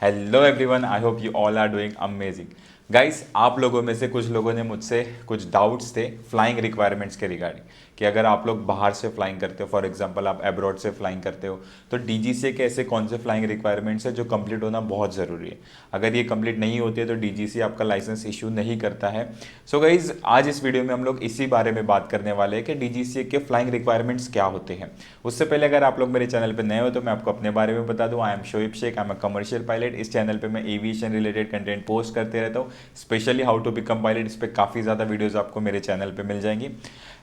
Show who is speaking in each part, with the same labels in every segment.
Speaker 1: Hello everyone, I hope you all are doing amazing. Guys, आप लोगों में से कुछ लोगों ने मुझसे कुछ डाउट्स थे फ्लाइंग रिक्वायरमेंट्स के रिगार्डिंग कि अगर आप लोग बाहर से फ्लाइंग करते हो, फॉर एग्जांपल आप अब्रॉड से फ्लाइंग करते हो, तो डीजीसीए के ऐसे कौन से फ्लाइंग रिक्वायरमेंट्स है जो कंप्लीट होना बहुत ज़रूरी है। अगर ये कंप्लीट नहीं होती है तो डीजीसीए आपका लाइसेंस इशू नहीं करता है। सो गाइज, आज इस वीडियो में हम लोग इसी बारे में बात करने वाले हैं कि डीजीसीए के फ्लाइंग रिक्वायरमेंट्स क्या होते हैं। उससे पहले अगर आप लोग मेरे चैनल पर नए हो तो मैं आपको अपने बारे में बता दूं। I am Shoaib Shaikh, I am a commercial pilot. इस चैनल पे मैं एविएशन रिलेटेड कंटेंट पोस्ट करते रहता हूँ, specially how to become pilot. इस पर काफ़ी ज़्यादा वीडियोस आपको मेरे चैनल पे मिल जाएंगी।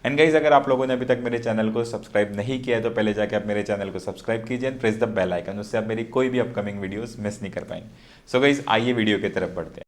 Speaker 1: एंड गाइज, अगर आप लोगों ने अभी तक मेरे चैनल को सब्सक्राइब नहीं किया है तो पहले जाके आप मेरे चैनल को सब्सक्राइब कीजिए and press the bell icon, उससे आप मेरी कोई भी अपकमिंग वीडियोस मिस नहीं कर पाएंगे। सो गाइज, आइए वीडियो की तरफ बढ़ते हैं।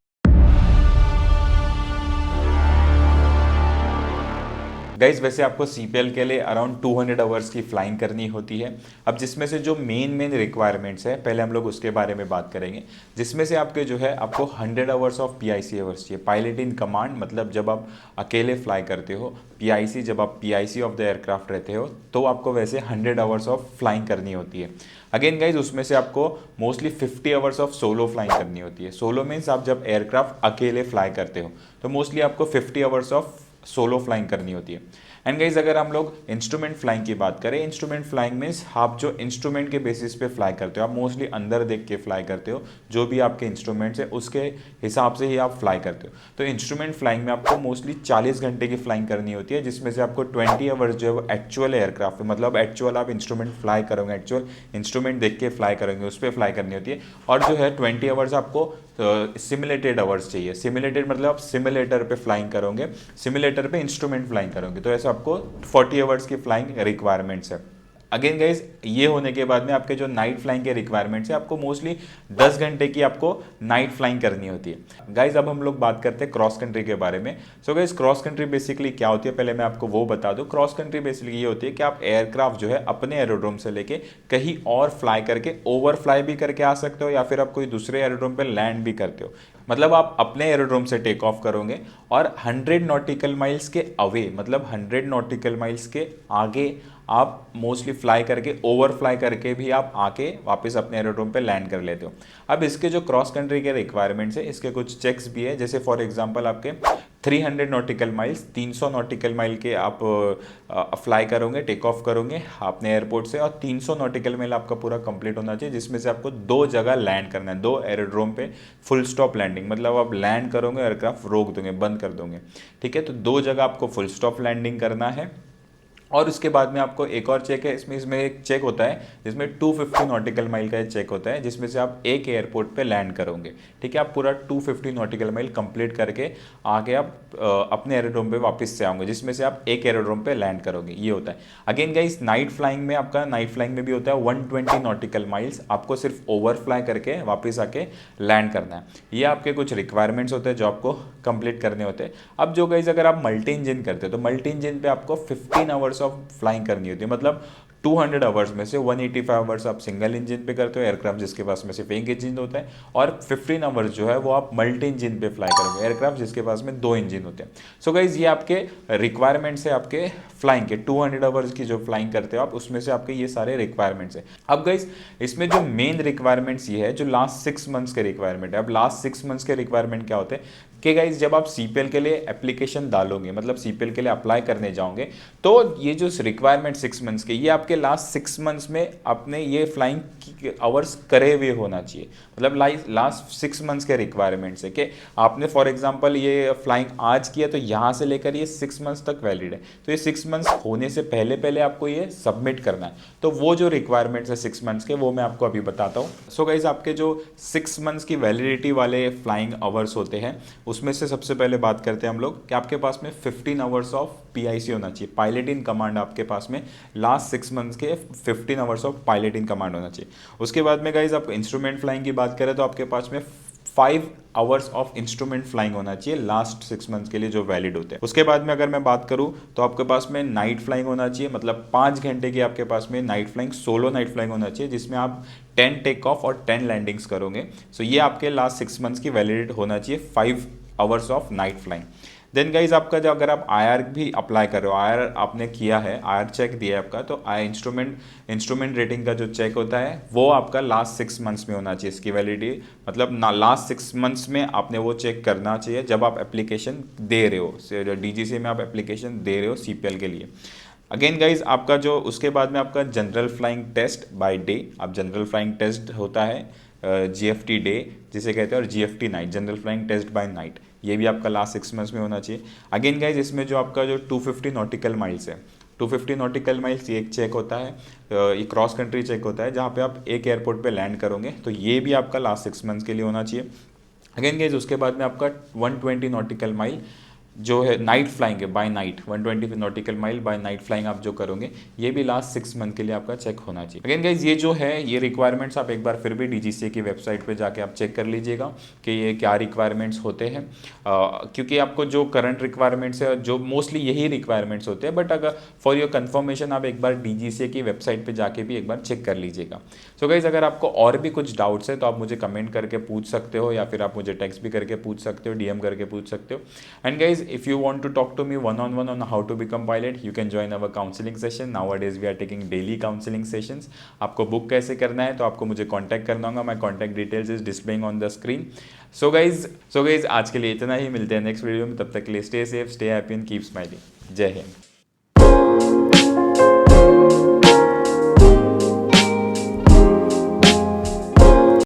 Speaker 1: गाइज, वैसे आपको सीपीएल के लिए अराउंड 200 आवर्स की फ्लाइंग करनी होती है। अब जिसमें से जो मेन रिक्वायरमेंट्स है, पहले हम लोग उसके बारे में बात करेंगे। जिसमें से आपके जो है आपको 100 आवर्स ऑफ पीआईसी आवर्स चाहिए, पायलट इन कमांड। मतलब जब आप अकेले फ्लाई करते हो, पीआईसी जब आप पीआईसी ऑफ द एयरक्राफ्ट रहते हो तो आपको वैसे 100 आवर्स ऑफ फ्लाइंग करनी होती है। अगेन गाइज, उसमें से आपको mostly 50 hours of solo flying करनी होती है। सोलो मीन्स आप जब एयरक्राफ्ट अकेले फ्लाई करते हो तो मोस्टली आपको 50 आवर्स ऑफ सोलो फ्लाइंग करनी होती है। एंड गाइज, अगर हम लोग इंस्ट्रूमेंट फ्लाइंग की बात करें, इंस्ट्रूमेंट फ्लाइंग मीन्स आप जो इंस्ट्रूमेंट के बेसिस पे फ्लाई करते हो, आप मोस्टली अंदर देख के फ्लाई करते हो, जो भी आपके इंस्ट्रूमेंट्स है उसके हिसाब से ही आप फ्लाई करते हो। तो इंस्ट्रूमेंट फ्लाइंग में आपको मोस्टली 40 घंटे की फ्लाइंग करनी होती है, जिसमें से आपको 20 आवर्स जो है वो एक्चुअल एयरक्राफ्ट, मतलब एक्चुअल आप इंस्ट्रूमेंट फ्लाई करोगे, एक्चुअल इंस्ट्रूमेंट देख के फ्लाई करोगे, उस पर फ्लाई करनी होती है। और जो है 20 आवर्स आपको सिमुलेटेड आवर्स चाहिए। सिमुलेटेड मतलब आप सिमुलेटर पे फ्लाइंग करोगे, सिमुलेटर पे इंस्ट्रूमेंट फ्लाइंग करोगे, तो ऐसा आपको 40 आवर्स की फ्लाइंग रिक्वायरमेंट्स है। अगेन गाइज, ये होने के बाद में आपके जो नाइट फ्लाइंग के रिक्वायरमेंट्स है, आपको मोस्टली 10 घंटे की आपको नाइट फ्लाइंग करनी होती है। गाइज, अब हम लोग बात करते हैं क्रॉस कंट्री के बारे में। So guys, cross country basically क्या होती है, पहले मैं आपको वो बता दूं। क्रॉस कंट्री बेसिकली ये होती है कि आप एयरक्राफ्ट जो है अपने एरोड्रोम से लेके कहीं और फ्लाई करके ओवर फ्लाई भी करके आ सकते हो, या फिर आप कोई दूसरे एरोड्रोम पे लैंड भी करते हो। मतलब आप अपने एरोड्रोम से टेक ऑफ करोगे और 100 नॉटिकल माइल्स के अवे, मतलब 100 नॉटिकल माइल्स के आगे आप मोस्टली फ्लाई करके, ओवर फ्लाई करके भी आप आके वापस अपने एरोड्रोम पे लैंड कर लेते हो। अब इसके जो क्रॉस कंट्री के रिक्वायरमेंट्स है, इसके कुछ चेक्स भी है। जैसे फॉर एग्जांपल आपके 300 नॉटिकल माइल्स, 300 नॉटिकल माइल के आप फ्लाई करोगे, टेक ऑफ करोगे अपने एयरपोर्ट से, और 300 नॉटिकल माइल आपका पूरा कंप्लीट होना चाहिए, जिसमें से आपको 2 जगह लैंड करना है, 2 एरोड्रोम पे फुल स्टॉप लैंडिंग। मतलब आप लैंड करोगे, एयरक्राफ्ट रोक दोगे, बंद कर दोगे, ठीक है। तो 2 जगह आपको फुल स्टॉप लैंडिंग करना है। और उसके बाद में आपको एक और चेक है, इसमें एक चेक होता है जिसमें 250 नॉटिकल माइल का चेक होता है, जिसमें से आप एक एयरपोर्ट पे लैंड करोगे, ठीक है। आप पूरा 250 नॉटिकल माइल कंप्लीट करके आगे आप अपने एरोड्रोम पे वापस से आओगे, जिसमें से आप एक एरोड्रोम पे लैंड करोगे, ये होता है। अगेन गाइस, नाइट फ्लाइंग में आपका, नाइट फ्लाइंग में भी होता है 120 नॉटिकल माइल्स, आपको सिर्फ ओवर फ्लाई करके वापस आके लैंड करना है। ये आपके कुछ रिक्वायरमेंट्स होते हैं जो आपको कंप्लीट करने होते हैं। अब जो गाइस, अगर आप मल्टी इंजन करते हो तो मल्टी इंजन पे आपको 15 आवर्स ऑफ फ्लाइंग करनी होती है। मतलब 200 आवर्स में से 185 आवर्स आप सिंगल इंजन पे करते हो, एयरक्राफ्ट जिसके पास में सिर्फ एक इंजन होता है, और 15 आवर्स जो है वो आप मल्टी इंजन पे फ्लाई करोगे, एयरक्राफ्ट जिसके पास में 2 इंजन होते हैं। सो गाइज, ये आपके रिक्वायरमेंट्स है आपके फ्लाइंग के। 200 आवर्स की जो फ्लाइंग करते हो आप, उसमें से आपके ये सारे रिक्वायरमेंट्स है। अब गाइज, इसमें जो मेन रिक्वायरमेंट्स ये है, जो लास्ट 6 मंथ्स के रिक्वायरमेंट है। अब लास्ट 6 मंथ्स के रिक्वायरमेंट क्या होते हैं कि गाइज, जब आप सीपीएल के लिए एप्लीकेशन डालोगे, मतलब सीपीएल के लिए अप्लाई करने जाओगे, तो ये जो रिक्वायरमेंट 6 मंथ्स के, ये आपके लास्ट 6 मंथ्स में आपने ये फ्लाइंग आवर्स करे हुए होना चाहिए। मतलब लास्ट 6 मंथ्स के रिक्वायरमेंट्स है कि आपने फॉर एग्जांपल ये फ्लाइंग आज किया तो यहाँ से लेकर ये 6 मंथ्स तक वैलिड है, तो ये 6 मंथ्स होने से पहले पहले आपको ये सबमिट करना है। तो वो जो रिक्वायरमेंट्स है 6 मंथ्स के, वो मैं आपको अभी बताता हूँ। सो गाइज, आपके जो 6 मंथ्स की वैलिडिटी वाले फ्लाइंग आवर्स होते हैं, उसमें से सबसे पहले बात करते हैं हम लोग कि आपके पास में 15 आवर्स ऑफ पीआईसी होना चाहिए, पायलट इन कमांड। आपके पास में लास्ट 6 मंथ्स के 15 hours of pilot in command होना चाहिए। उसके बाद में गाइज, आप इंस्ट्रूमेंट फ्लाइंग की बात करें तो आपके पास में 5 आवर्स ऑफ इंस्ट्रूमेंट फ्लाइंग होना चाहिए लास्ट 6 मंथ्स के लिए, जो वैलिड होते हैं। उसके बाद में अगर मैं बात करूं तो आपके पास में नाइट फ्लाइंग होना चाहिए, मतलब 5 घंटे की आपके पास में night flying, solo night flying होना चाहिए, जिसमें आप 10 टेक ऑफ और 10 लैंडिंग्स करोगे। सो ये आपके लास्ट 6 मंथ्स की वैलिड होना चाहिए, 5 hours of night flying. Then guys आपका जो अगर आप आईआर भी अप्लाई कर रहे हो, आईआर आपने किया है, आईआर चेक दिया है आपका, तो आई इंस्ट्रूमेंट रेटिंग का जो चेक होता है वो आपका लास्ट 6 मंथ्स में होना चाहिए। इसकी वैलिडिटी मतलब ना लास्ट 6 मंथ्स में आपने वो चेक करना चाहिए जब आप एप्लीकेशन दे रहे हो, डीजीसी में आप एप्लीकेशन दे रहे हो सीपीएल के लिए। अगेन गाइज आपका जो उसके बाद में आपका general flying test by day, आप जनरल फ्लाइंग टेस्ट होता है जीएफटी डे जिसे कहते हैं, और GFT night, general flying test by night, ये भी आपका लास्ट 6 मंथ्स में होना चाहिए। अगेन गाइज इसमें जो आपका जो 250 नॉटिकल माइल्स है, 250 नॉटिकल माइल्स ये एक चेक होता है, ये क्रॉस कंट्री चेक होता है जहाँ पे आप एक एयरपोर्ट पे लैंड करोगे, तो ये भी आपका लास्ट 6 मंथ्स के लिए होना चाहिए। अगेन गाइज उसके बाद में आपका 120 नॉटिकल माइल जो है नाइट फ्लाइंग है, by night 120 nautical mile by night flying आप जो करोगे, ये भी लास्ट 6 मंथ के लिए आपका चेक होना चाहिए। अगेन गाइज ये जो है ये रिक्वायरमेंट्स आप एक बार फिर भी डीजीसीए की वेबसाइट पे जाके आप चेक कर लीजिएगा कि ये क्या रिक्वायरमेंट्स होते हैं, क्योंकि आपको जो करंट रिक्वायरमेंट्स है जो मोस्टली यही रिक्वायरमेंट्स होते हैं, बट अगर फॉर योर कन्फर्मेशन आप एक बार डीजीसीए की वेबसाइट पर जाके भी एक बार चेक कर लीजिएगा। सो गाइज अगर आपको और भी कुछ डाउट्स है तो आप मुझे कमेंट करके पूछ सकते हो, या फिर आप मुझे टेक्स्ट भी करके पूछ सकते हो, डीएम करके पूछ सकते हो। And guys if you want to talk to me one on how to become pilot, you can join our counseling session. Nowadays we are taking daily counseling sessions. आपको बुक कैसे करना है तो आपको मुझे कांटेक्ट करना होगा, my contact details is displaying on the screen. So guys आज के लिए इतना ही, मिलते हैं नेक्स्ट वीडियो में, तब तक के लिए stay safe, stay happy and keep smiling. जय हिंद।